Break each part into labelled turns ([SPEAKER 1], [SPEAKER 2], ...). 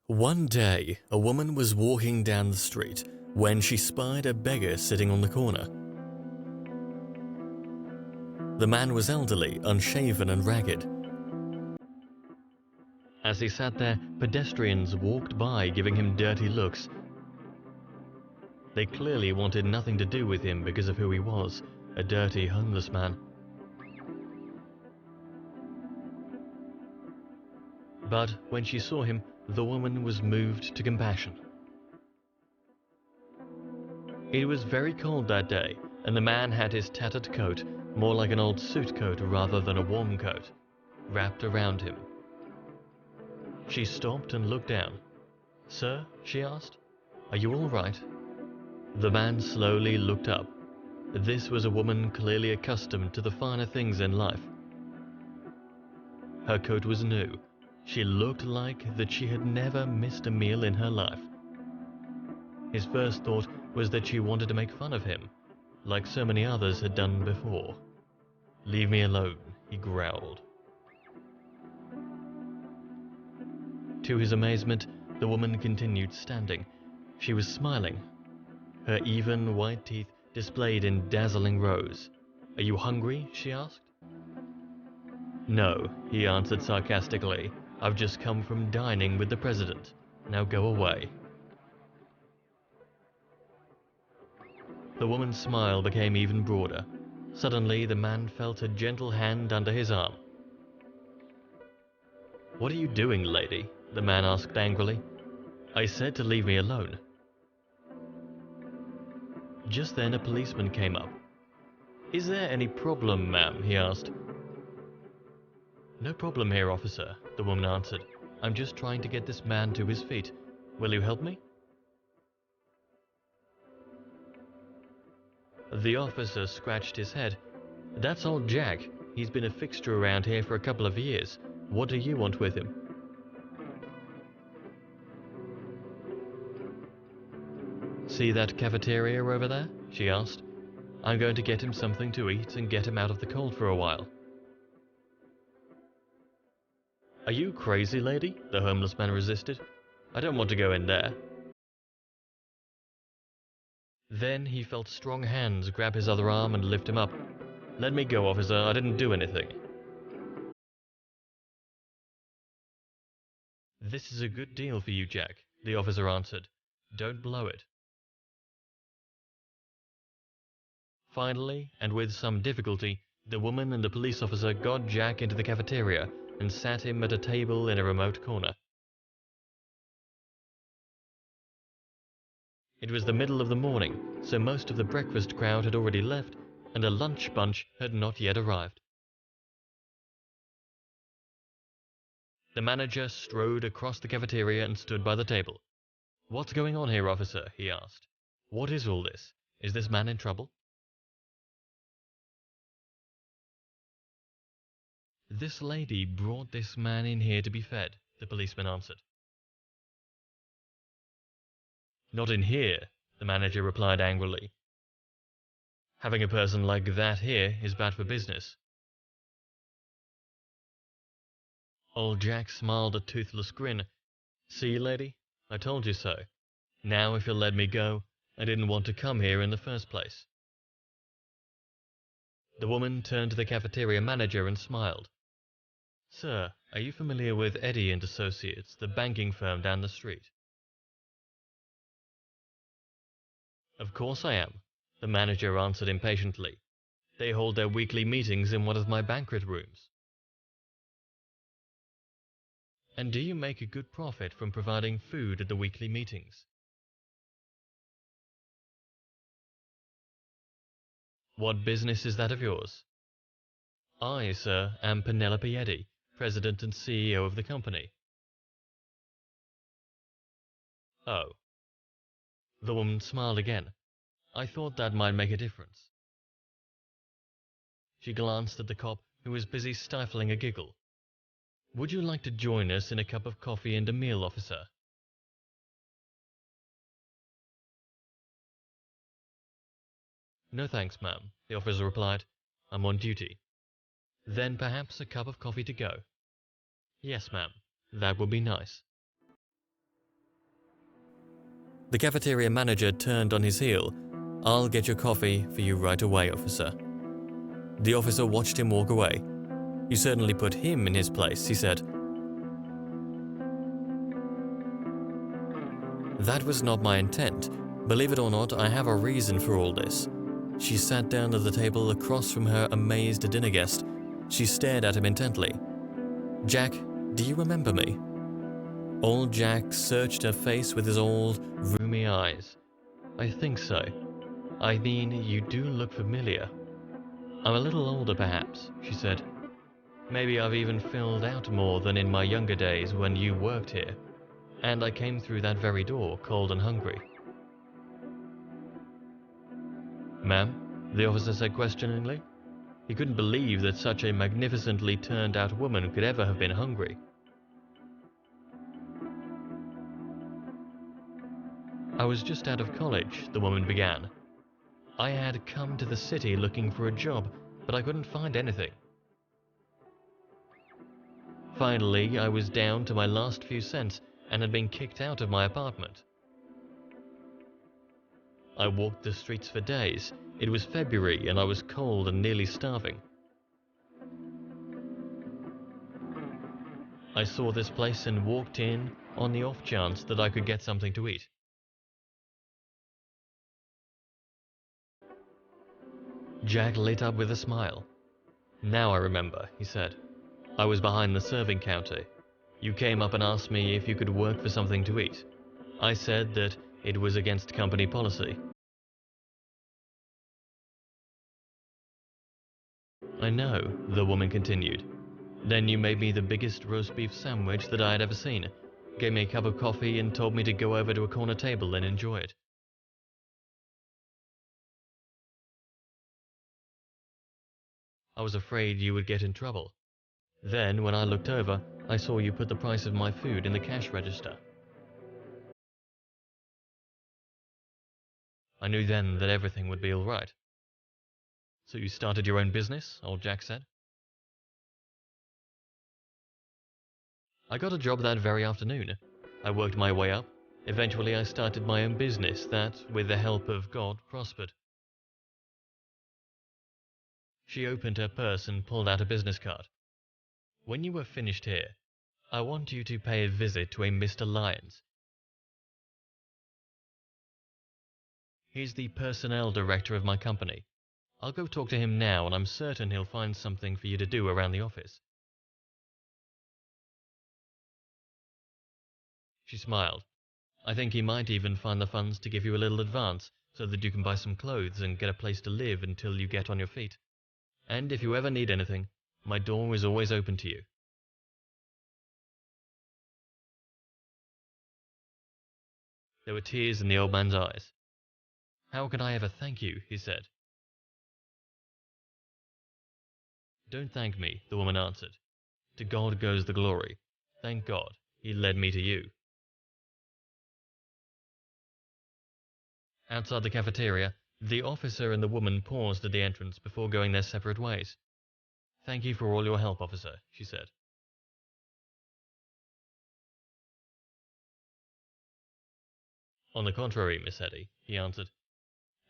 [SPEAKER 1] One day, a woman was walking down the street when she spied a beggar sitting on the corner. The man was elderly, unshaven and ragged. As he sat there, pedestrians walked by giving him dirty looks. They clearly wanted nothing to do with him because of who he was, a dirty, homeless man. But when she saw him, the woman was moved to compassion. It was very cold that day, and the man had his tattered coat, more like an old suit coat rather than a warm coat, wrapped around him. She stopped and looked down. "Sir," she asked, "are you all right?" The man slowly looked up. This was a woman clearly accustomed to the finer things in life. Her coat was new. She looked like that she had never missed a meal in her life. His first thought was that she wanted to make fun of him, like so many others had done before. "Leave me alone," he growled. To his amazement, the woman continued standing. She was smiling. Her even white teeth displayed in dazzling rows. "Are you hungry?" she asked. "No," he answered sarcastically. "I've just come from dining with the president. Now go away." The woman's smile became even broader. Suddenly, the man felt a gentle hand under his arm. "What are you doing, lady?" the man asked angrily. "I said to leave me alone." Just then a policeman came up. "Is there any problem, ma'am?" he asked. "No problem here, officer," the woman answered. "I'm just trying to get this man to his feet. Will you help me?" The officer scratched his head. "That's old Jack. He's been a fixture around here for a couple of years. What do you want with him?" "See that cafeteria over there?" she asked. "I'm going to get him something to eat and get him out of the cold for a while." "Are you crazy, lady?" the homeless man resisted. "I don't want to go in there." Then he felt strong hands grab his other arm and lift him up. "Let me go, officer. I didn't do anything." "This is a good deal for you, Jack," the officer answered. "Don't blow it." Finally, and with some difficulty, the woman and the police officer got Jack into the cafeteria and sat him at a table in a remote corner. It was the middle of the morning, so most of the breakfast crowd had already left, and a lunch bunch had not yet arrived. The manager strode across the cafeteria and stood by the table. "What's going on here, officer?" he asked. "What is all this? Is this man in trouble?" "This lady brought this man in here to be fed," the policeman answered. "Not in here," the manager replied angrily. "Having a person like that here is bad for business." Old Jack smiled a toothless grin. "See, lady? I told you so. Now if you'll let me go, I didn't want to come here in the first place." The woman turned to the cafeteria manager and smiled. "Sir, are you familiar with Eddy and Associates, the banking firm down the street?" "Of course I am," the manager answered impatiently. "They hold their weekly meetings in one of my banquet rooms." "And do you make a good profit from providing food at the weekly meetings?" "What business is that of yours?" "I, sir, am Penelope Eddy, President and CEO of the company." "Oh." The woman smiled again. "I thought that might make a difference." She glanced at the cop, who was busy stifling a giggle. "Would you like to join us in a cup of coffee and a meal, officer?" "No thanks, ma'am," the officer replied. "I'm on duty." "Then perhaps a cup of coffee to go?" "Yes, ma'am. That would be nice." The cafeteria manager turned on his heel. "I'll get your coffee for you right away, officer." The officer watched him walk away. "You certainly put him in his place," he said. "That was not my intent. Believe it or not, I have a reason for all this." She sat down at the table across from her amazed dinner guest. She stared at him intently. "Jack, do you remember me?" Old Jack searched her face with his old, rheumy eyes. "I think so. I mean, you do look familiar." "I'm a little older, perhaps," she said. "Maybe I've even filled out more than in my younger days when you worked here. And I came through that very door, cold and hungry." "Ma'am?" the officer said questioningly. He couldn't believe that such a magnificently turned-out woman could ever have been hungry. "I was just out of college," the woman began. "I had come to the city looking for a job, but I couldn't find anything. Finally, I was down to my last few cents and had been kicked out of my apartment. I walked the streets for days. It was February and I was cold and nearly starving. I saw this place and walked in on the off chance that I could get something to eat." Jack lit up with a smile. "Now I remember," he said. "I was behind the serving counter. You came up and asked me if you could work for something to eat. I said that it was against company policy." "I know," the woman continued. "Then you made me the biggest roast beef sandwich that I had ever seen, gave me a cup of coffee and told me to go over to a corner table and enjoy it. I was afraid you would get in trouble. Then, when I looked over, I saw you put the price of my food in the cash register. I knew then that everything would be all right." "So you started your own business?" old Jack said. "I got a job that very afternoon. I worked my way up. Eventually I started my own business that, with the help of God, prospered." She opened her purse and pulled out a business card. "When you are finished here, I want you to pay a visit to a Mr. Lyons. He's the personnel director of my company. I'll go talk to him now and I'm certain he'll find something for you to do around the office." She smiled. "I think he might even find the funds to give you a little advance so that you can buy some clothes and get a place to live until you get on your feet. And if you ever need anything, my door is always open to you." There were tears in the old man's eyes. "How can I ever thank you?" he said. "Don't thank me," the woman answered. "To God goes the glory. Thank God, he led me to you." Outside the cafeteria, the officer and the woman paused at the entrance before going their separate ways. "Thank you for all your help, officer," she said. "On the contrary, Miss Eddy," he answered.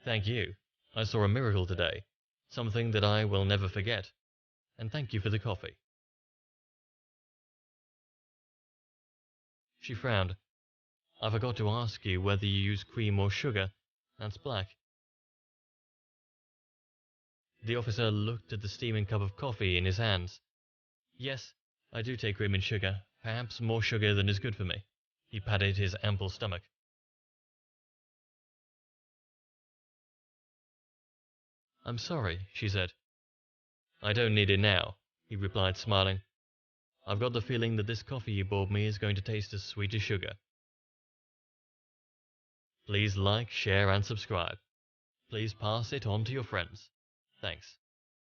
[SPEAKER 1] "Thank you. I saw a miracle today, something that I will never forget. And thank you for the coffee." She frowned. "I forgot to ask you whether you use cream or sugar. That's black." The officer looked at the steaming cup of coffee in his hands. "Yes, I do take cream and sugar, perhaps more sugar than is good for me." He patted his ample stomach. "I'm sorry," she said. "I don't need it now," he replied, smiling. "I've got the feeling that this coffee you bought me is going to taste as sweet as sugar." Please like, share, and subscribe. Please pass it on to your friends. Thanks.